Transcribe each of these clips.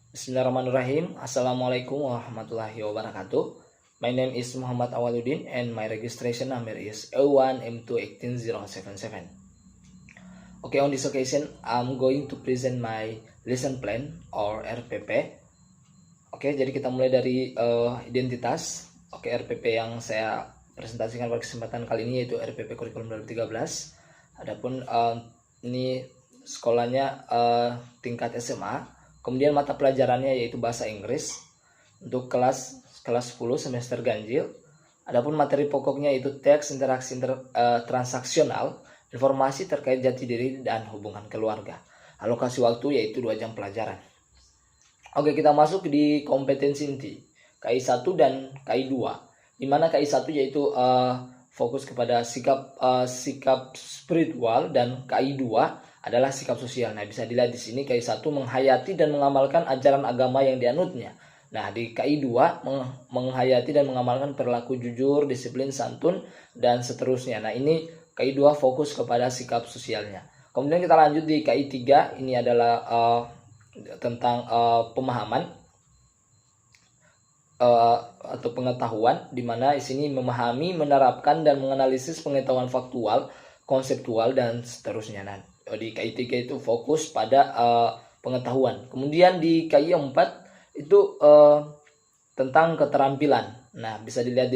Bismillahirrahmanirrahim. Assalamualaikum warahmatullahi wabarakatuh. My name is Muhammad Awaluddin and my registration number is A1M2 18077. Okay, on this occasion, I'm going to present my lesson plan or RPP. Oke, jadi kita mulai dari identitas. Oke, RPP yang saya presentasikan pada kesempatan kali ini yaitu RPP Kurikulum 2013. Adapun ini sekolahnya tingkat SMA. Kemudian mata pelajarannya yaitu bahasa Inggris untuk kelas 10 semester ganjil. Adapun materi pokoknya yaitu teks, interaksi transaksional, informasi terkait jati diri dan hubungan keluarga. Alokasi waktu yaitu 2 jam pelajaran. Oke, kita masuk di kompetensi inti KI 1 dan KI 2. Di mana KI 1 yaitu fokus kepada sikap spiritual dan KI 2 adalah sikap sosial. Nah, bisa dilihat di sini KI 1 menghayati dan mengamalkan ajaran agama yang dianutnya. Nah, di KI 2 menghayati dan mengamalkan perilaku jujur, disiplin, santun, dan seterusnya. Nah, ini KI 2 fokus kepada sikap sosialnya. Kemudian kita lanjut di KI 3, ini adalah tentang pemahaman atau pengetahuan, di mana di sini memahami, menerapkan, dan menganalisis pengetahuan faktual, konseptual, dan seterusnya. Nah, di KI 3 itu fokus pada pengetahuan. Kemudian di KI 4 itu tentang keterampilan. Nah, bisa dilihat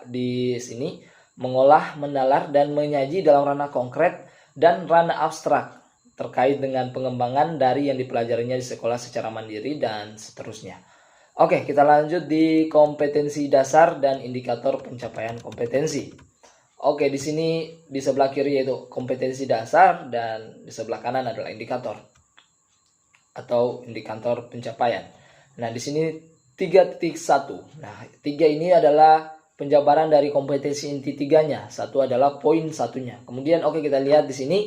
di sini mengolah, menalar, dan menyaji dalam ranah konkret dan ranah abstrak terkait dengan pengembangan dari yang dipelajarinya di sekolah secara mandiri dan seterusnya. Oke, kita lanjut di kompetensi dasar dan indikator pencapaian kompetensi. Oke, di sini di sebelah kiri yaitu kompetensi dasar dan di sebelah kanan adalah indikator atau indikator pencapaian. Nah, di sini 3.1. Nah, 3 ini adalah penjabaran dari kompetensi inti 3-nya. 1 adalah poin 1-nya. Kemudian kita lihat di sini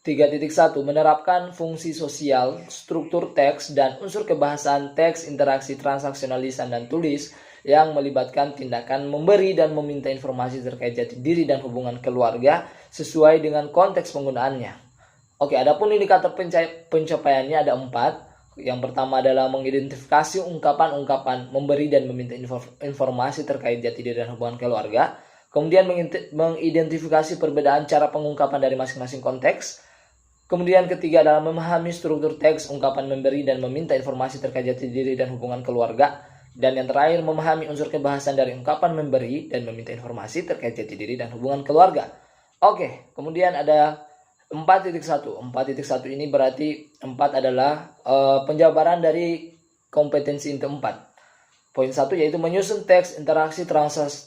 3.1 menerapkan fungsi sosial, struktur teks dan unsur kebahasaan teks, interaksi transaksional lisan dan tulis yang melibatkan tindakan memberi dan meminta informasi terkait jati diri dan hubungan keluarga sesuai dengan konteks penggunaannya. Oke, adapun indikator pencapaiannya ada 4. Yang pertama adalah mengidentifikasi ungkapan-ungkapan memberi dan meminta informasi terkait jati diri dan hubungan keluarga. Kemudian mengidentifikasi perbedaan cara pengungkapan dari masing-masing konteks. Kemudian ketiga adalah memahami struktur teks, ungkapan memberi dan meminta informasi terkait jati diri dan hubungan keluarga. Dan yang terakhir, memahami unsur kebahasan dari ungkapan memberi dan meminta informasi terkait jati diri dan hubungan keluarga. Oke, kemudian ada 4.1. 4.1 ini berarti 4 adalah penjabaran dari kompetensi inti 4. Poin 1 yaitu menyusun teks, interaksi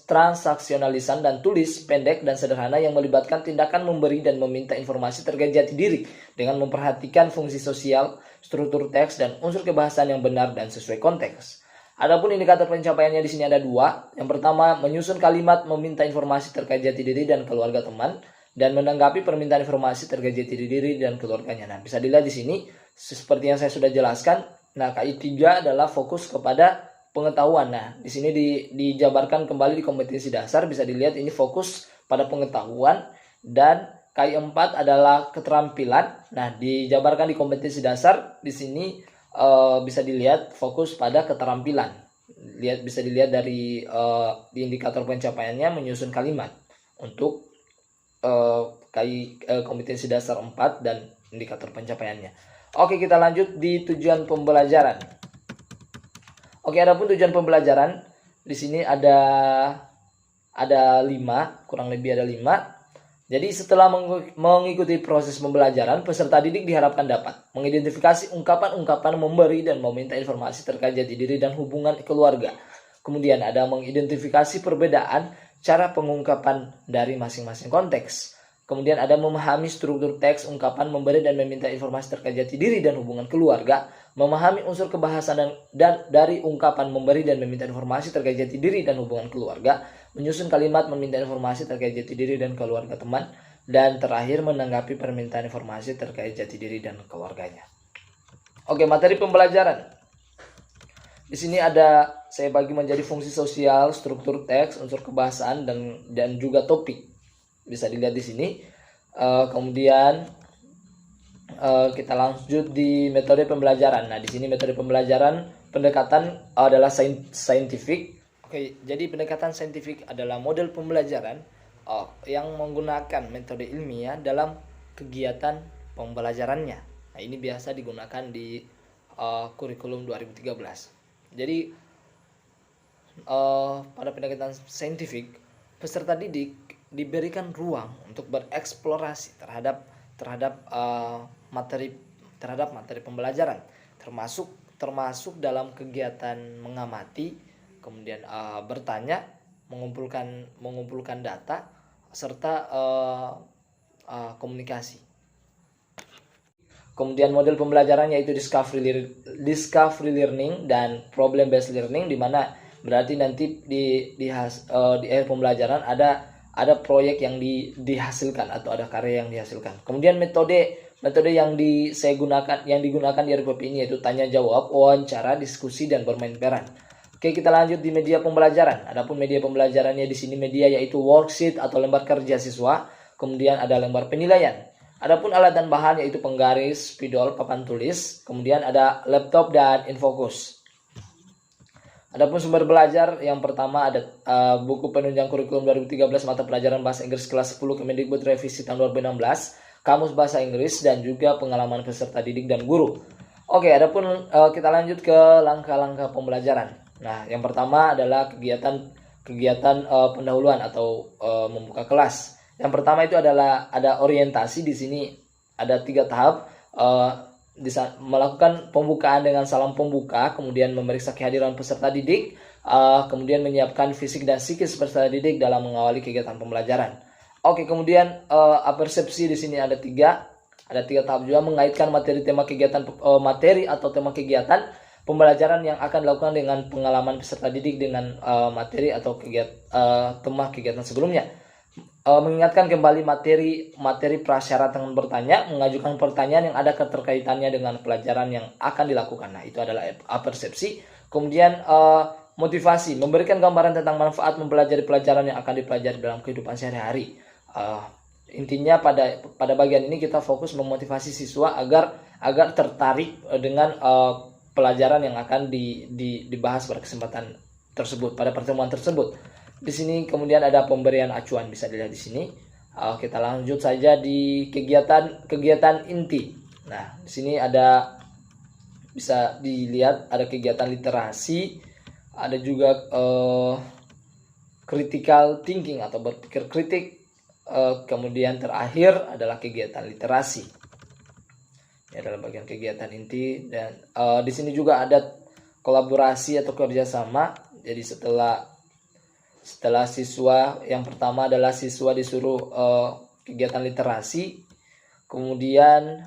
transaksional lisan dan tulis pendek dan sederhana yang melibatkan tindakan memberi dan meminta informasi terkait jati diri dengan memperhatikan fungsi sosial, struktur teks, dan unsur kebahasan yang benar dan sesuai konteks. Adapun indikator pencapaiannya di sini ada 2. Yang pertama, menyusun kalimat meminta informasi terkait jati diri dan keluarga teman dan menanggapi permintaan informasi terkait jati diri dan keluarganya. Nah, bisa dilihat di sini seperti yang saya sudah jelaskan. Nah, KI 3 adalah fokus kepada pengetahuan. Nah, di sini dijabarkan kembali di kompetensi dasar, bisa dilihat ini fokus pada pengetahuan, dan KI 4 adalah keterampilan. Nah, dijabarkan di kompetensi dasar di sini bisa dilihat fokus pada keterampilan. Bisa dilihat dari di indikator pencapaiannya menyusun kalimat untuk kompetensi dasar 4 dan indikator pencapaiannya. Oke, kita lanjut di tujuan pembelajaran. Oke, adapun tujuan pembelajaran di sini ada 5, kurang lebih ada 5. Jadi setelah mengikuti proses pembelajaran, peserta didik diharapkan dapat mengidentifikasi ungkapan-ungkapan memberi dan meminta informasi terkait jati diri dan hubungan keluarga. Kemudian ada mengidentifikasi perbedaan cara pengungkapan dari masing-masing konteks. Kemudian ada memahami struktur teks, ungkapan memberi dan meminta informasi terkait jati diri dan hubungan keluarga. Memahami unsur kebahasan dan dari ungkapan memberi dan meminta informasi terkait jati diri dan hubungan keluarga. Menyusun kalimat meminta informasi terkait jati diri dan keluarga teman, dan terakhir menanggapi permintaan informasi terkait jati diri dan keluarganya. Oke, materi pembelajaran. Di sini saya bagi menjadi fungsi sosial, struktur teks, unsur kebahasaan dan juga topik. Bisa dilihat di sini. Kemudian kita lanjut di metode pembelajaran. Nah, di sini metode pembelajaran pendekatan adalah scientific. Oke, jadi pendekatan saintifik adalah model pembelajaran yang menggunakan metode ilmiah dalam kegiatan pembelajarannya. Nah, ini biasa digunakan di kurikulum 2013. Jadi pada pendekatan saintifik, peserta didik diberikan ruang untuk bereksplorasi terhadap materi pembelajaran, termasuk dalam kegiatan mengamati, kemudian bertanya, mengumpulkan data, serta komunikasi. Kemudian model pembelajaran yaitu discovery learning dan problem based learning, di mana berarti nanti di akhir pembelajaran ada proyek yang dihasilkan atau ada karya yang dihasilkan. Kemudian metode yang digunakan di RPP ini yaitu tanya jawab, wawancara, diskusi, dan bermain peran. Oke, kita lanjut di media pembelajaran. Adapun media pembelajarannya di sini media yaitu worksheet atau lembar kerja siswa, kemudian ada lembar penilaian. Adapun alat dan bahan yaitu penggaris, spidol, papan tulis, kemudian ada laptop dan infocus. Adapun sumber belajar yang pertama ada buku penunjang kurikulum 2013 mata pelajaran bahasa Inggris kelas 10 Kemendikbud revisi tahun 2016, kamus bahasa Inggris, dan juga pengalaman peserta didik dan guru. Oke, adapun kita lanjut ke langkah-langkah pembelajaran. Nah, yang pertama adalah kegiatan pendahuluan atau membuka kelas. Yang pertama itu adalah ada orientasi. Di sini ada 3 tahap. Melakukan pembukaan dengan salam pembuka, kemudian memeriksa kehadiran peserta didik, kemudian menyiapkan fisik dan psikis peserta didik dalam mengawali kegiatan pembelajaran. Oke, kemudian persepsi di sini ada 3 tahap juga, mengaitkan materi tema kegiatan tema kegiatan pembelajaran yang akan dilakukan dengan pengalaman peserta didik dengan materi atau tema kegiatan sebelumnya. Mengingatkan kembali materi prasyarat dengan bertanya, mengajukan pertanyaan yang ada keterkaitannya dengan pelajaran yang akan dilakukan. Nah, itu adalah persepsi. Kemudian motivasi, memberikan gambaran tentang manfaat mempelajari pelajaran yang akan dipelajari dalam kehidupan sehari-hari. Intinya pada bagian ini kita fokus memotivasi siswa agar tertarik dengan pelajaran yang akan dibahas pada kesempatan tersebut, pada pertemuan tersebut. Di sini kemudian ada pemberian acuan, bisa dilihat di sini. Kita lanjut saja di kegiatan inti. Nah, di sini bisa dilihat ada kegiatan literasi, ada juga critical thinking atau berpikir kritik. Kemudian terakhir adalah kegiatan literasi. Ini adalah bagian kegiatan inti, dan di sini juga ada kolaborasi atau kerjasama. Jadi setelah siswa yang pertama adalah siswa disuruh kegiatan literasi, kemudian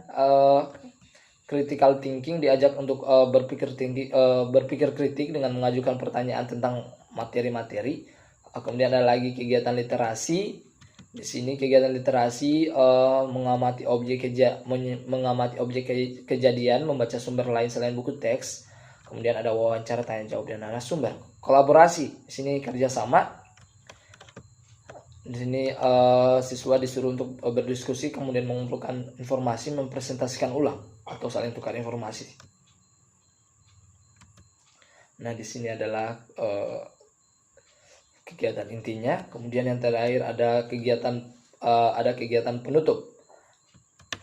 critical thinking diajak untuk berpikir kritik dengan mengajukan pertanyaan tentang materi-materi. Kemudian ada lagi kegiatan literasi. Di sini kegiatan literasi mengamati objek kejadian, membaca sumber lain selain buku teks. Kemudian ada wawancara, tanya jawab, dan narasumber. Kolaborasi, di sini kerjasama. Di sini siswa disuruh untuk berdiskusi, kemudian mengumpulkan informasi, mempresentasikan ulang atau saling tukar informasi. Nah, di sini adalah kegiatan intinya. Kemudian yang terakhir ada kegiatan penutup.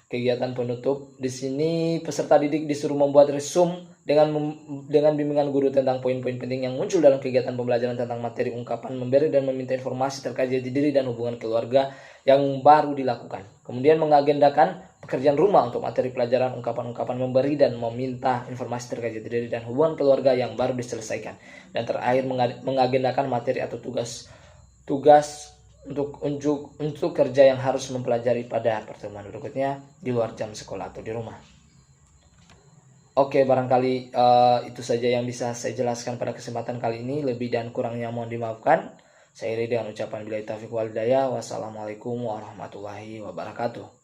Kegiatan penutup di sini peserta didik disuruh membuat resume dengan bimbingan guru tentang poin-poin penting yang muncul dalam kegiatan pembelajaran tentang materi ungkapan, memberi dan meminta informasi terkait jati diri dan hubungan keluarga yang baru dilakukan. Kemudian mengagendakan pekerjaan rumah untuk materi pelajaran ungkapan-ungkapan, memberi dan meminta informasi terkait jati diri dan hubungan keluarga yang baru diselesaikan. Dan terakhir mengagendakan materi atau tugas untuk kerja yang harus mempelajari pada pertemuan berikutnya di luar jam sekolah atau di rumah. Oke, barangkali itu saja yang bisa saya jelaskan pada kesempatan kali ini. Lebih dan kurangnya mohon dimaafkan. Saya iri dengan ucapan billahi taufiq wal hidayah. Wassalamualaikum warahmatullahi wabarakatuh.